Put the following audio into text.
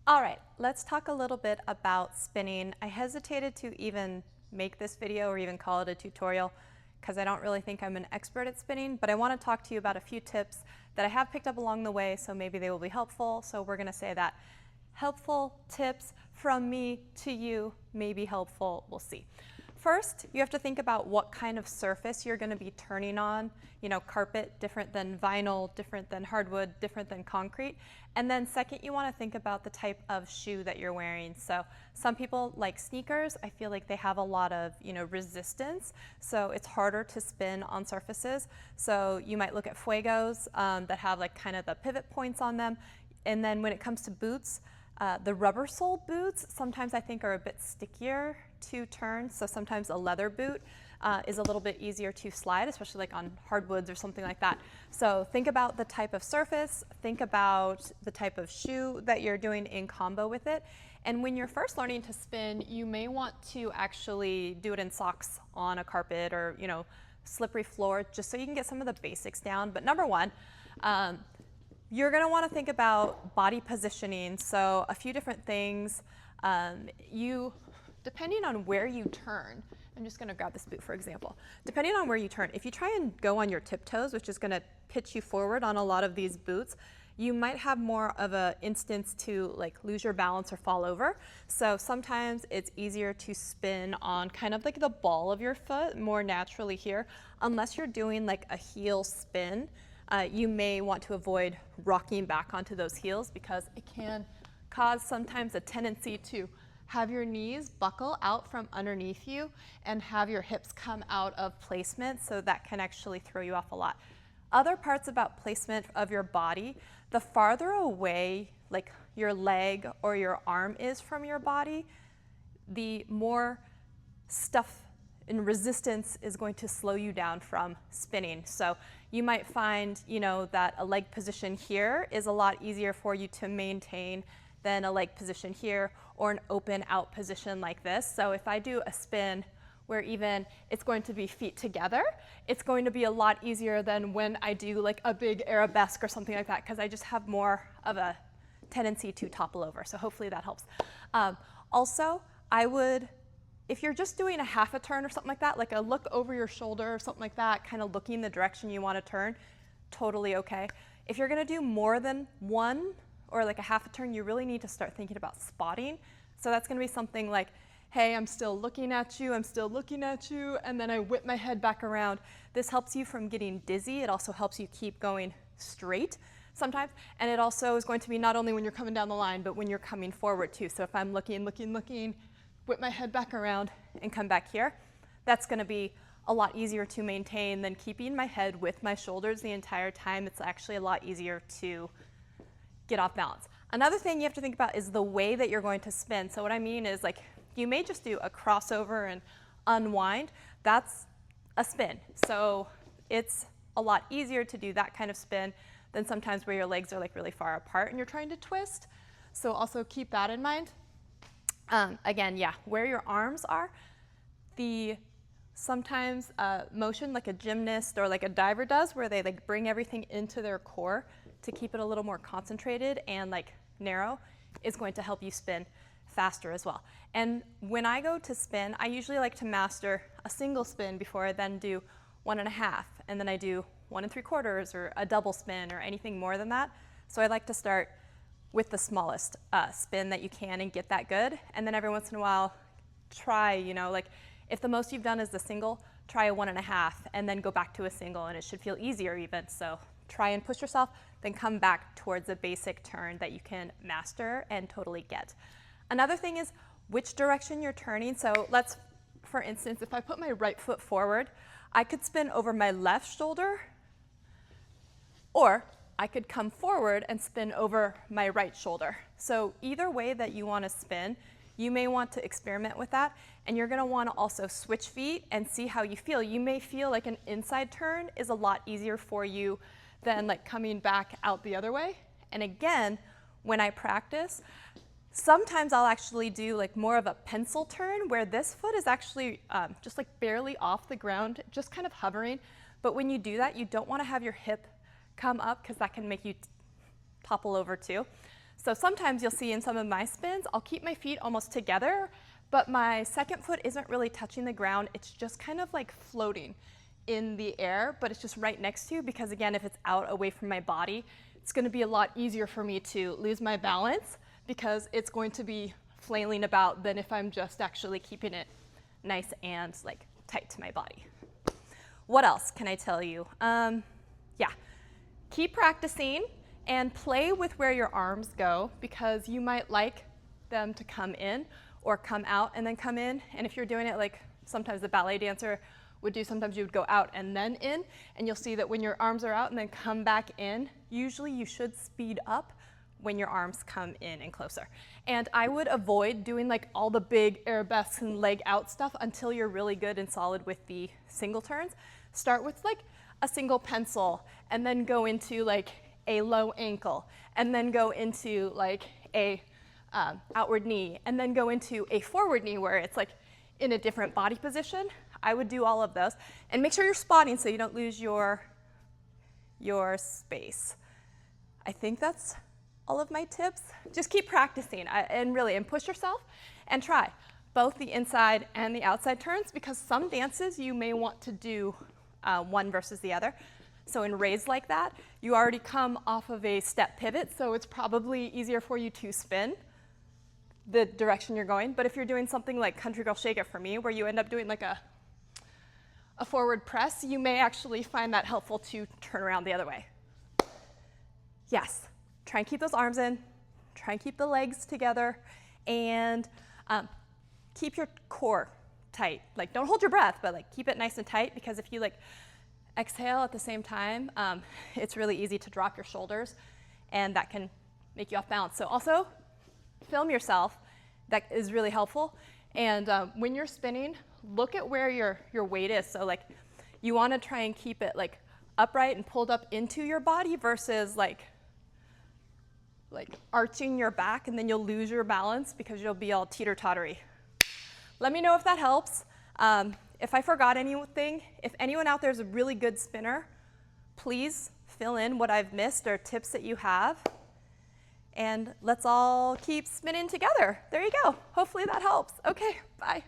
All right, let's talk a little bit about spinning. I hesitated to even make this video or even call it a tutorial because I don't really think I'm an expert at spinning, but I want to talk to you about a few tips that I have picked up along the way, so maybe they will be helpful. So we're going to say that helpful tips from me to you may be helpful. We'll see. First, you have to think about what kind of surface you're going to be turning on. You know, carpet, different than vinyl, different than hardwood, different than concrete. And then second, you want to think about the type of shoe that you're wearing. So some people like sneakers. I feel like they have a lot of, resistance. So it's harder to spin on surfaces. So you might look at Fuegos that have like kind of the pivot points on them. And then when it comes to boots, the rubber sole boots sometimes I think are a bit stickier to turn, so sometimes a leather boot is a little bit easier to slide, especially like on hardwoods or something like that. So think about the type of surface, think about the type of shoe that you're doing in combo with it. And when you're first learning to spin, you may want to actually do it in socks on a carpet or slippery floor, just so you can get some of the basics down. But number one, you're going to want to think about body positioning. So a few different things. Depending on where you turn, I'm just going to grab this boot for example. Depending on where you turn, if you try and go on your tiptoes, which is going to pitch you forward on a lot of these boots, you might have more of an instance to like lose your balance or fall over. So sometimes it's easier to spin on kind of like the ball of your foot more naturally here, unless you're doing like a heel spin. You may want to avoid rocking back onto those heels because it can cause sometimes a tendency to have your knees buckle out from underneath you and have your hips come out of placement, so that can actually throw you off a lot. Other parts about placement of your body, the farther away like your leg or your arm is from your body, the more stuff and resistance is going to slow you down from spinning. So you might find, that a leg position here is a lot easier for you to maintain than a leg position here or an open out position like this. So if I do a spin where even it's going to be feet together, it's going to be a lot easier than when I do like a big arabesque or something like that, because I just have more of a tendency to topple over. So hopefully that helps. Also, if you're just doing a half a turn or something like that, like a look over your shoulder or something like that, kind of looking the direction you want to turn, totally okay. If you're going to do more than one or like a half a turn, you really need to start thinking about spotting. So that's going to be something like, hey, I'm still looking at you, and then I whip my head back around. This helps you from getting dizzy. It also helps you keep going straight sometimes. And it also is going to be not only when you're coming down the line, but when you're coming forward too. So if I'm looking, whip my head back around and come back here, that's going to be a lot easier to maintain than keeping my head with my shoulders the entire time. It's actually a lot easier to get off balance. Another thing you have to think about is the way that you're going to spin. So what I mean is, like, you may just do a crossover and unwind. That's a spin. So it's a lot easier to do that kind of spin than sometimes where your legs are like really far apart and you're trying to twist. So also keep that in mind. Again, yeah, where your arms are, sometimes motion like a gymnast or like a diver does, where they like bring everything into their core to keep it a little more concentrated and like narrow, is going to help you spin faster as well. And when I go to spin, I usually like to master a single spin before I then do 1.5, and then I do 1 3/4 or a double spin or anything more than that. So I like to start with the smallest spin that you can and get that good. And then every once in a while, try, like if the most you've done is the single, try a 1.5 and then go back to a single, and it should feel easier even. So try and push yourself, then come back towards a basic turn that you can master and totally get. Another thing is which direction you're turning. So let's, for instance, if I put my right foot forward, I could spin over my left shoulder, or I could come forward and spin over my right shoulder. So either way that you want to spin, you may want to experiment with that, and you're going to want to also switch feet and see how you feel. You may feel like an inside turn is a lot easier for you than like coming back out the other way. And again, when I practice, sometimes I'll actually do like more of a pencil turn where this foot is actually just like barely off the ground, just kind of hovering. But when you do that, you don't want to have your hip come up because that can make you topple over too. So sometimes you'll see in some of my spins, I'll keep my feet almost together, but my second foot isn't really touching the ground. It's just kind of like floating in the air, but it's just right next to you because again, if it's out away from my body, it's gonna be a lot easier for me to lose my balance because it's going to be flailing about than if I'm just actually keeping it nice and like tight to my body. What else can I tell you? Yeah, keep practicing and play with where your arms go because you might like them to come in or come out and then come in. And if you're doing it like sometimes the ballet dancer would do, sometimes you would go out and then in, and you'll see that when your arms are out and then come back in, usually you should speed up when your arms come in and closer. And I would avoid doing like all the big arabesques and leg out stuff until you're really good and solid with the single turns. Start with like a single pencil and then go into like a low ankle and then go into like a outward knee and then go into a forward knee where it's like in a different body position. I would do all of those and make sure you're spotting so you don't lose your space. I think that's all of my tips. Just keep practicing and push yourself and try both the inside and the outside turns because some dances you may want to do one versus the other. So in raise like that, you already come off of a step pivot, so it's probably easier for you to spin the direction you're going. But if you're doing something like Country Girl Shake It for me, where you end up doing like a forward press, you may actually find that helpful to turn around the other way. Yes, try and keep those arms in, try and keep the legs together, and keep your core tight. Like don't hold your breath, but like keep it nice and tight because if you like exhale at the same time, it's really easy to drop your shoulders and that can make you off balance. So also film yourself, that is really helpful. And when you're spinning, look at where your weight is. So like you want to try and keep it like upright and pulled up into your body versus like arching your back and then you'll lose your balance because you'll be all teeter-tottery. Let me know if that helps. If I forgot anything, if anyone out there is a really good spinner, please fill in what I've missed or tips that you have. And let's all keep spinning together. There you go. Hopefully that helps. Okay, bye.